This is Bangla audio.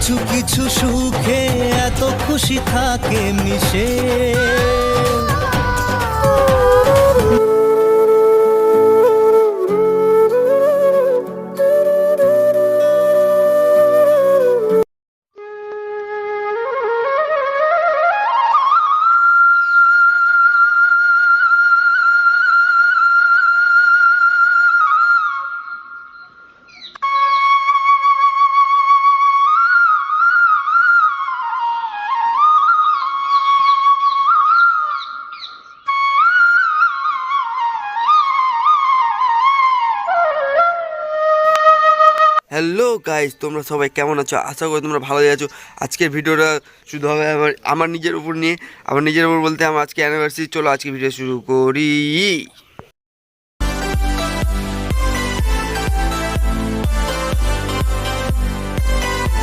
কিছু কিছু সুখে এত খুশি থাকে মিশে। হ্যালো গাইস, তোমরা সবাই কেমন আছো? আশা করি তোমরা ভালোই আছো। আজকের ভিডিওটা শুধু হবে আমার নিজের উপর নিয়ে। আমার নিজের উপর বলতে আমার আজকে অ্যানিভার্সারি। চলো আজকে ভিডিও শুরু করি।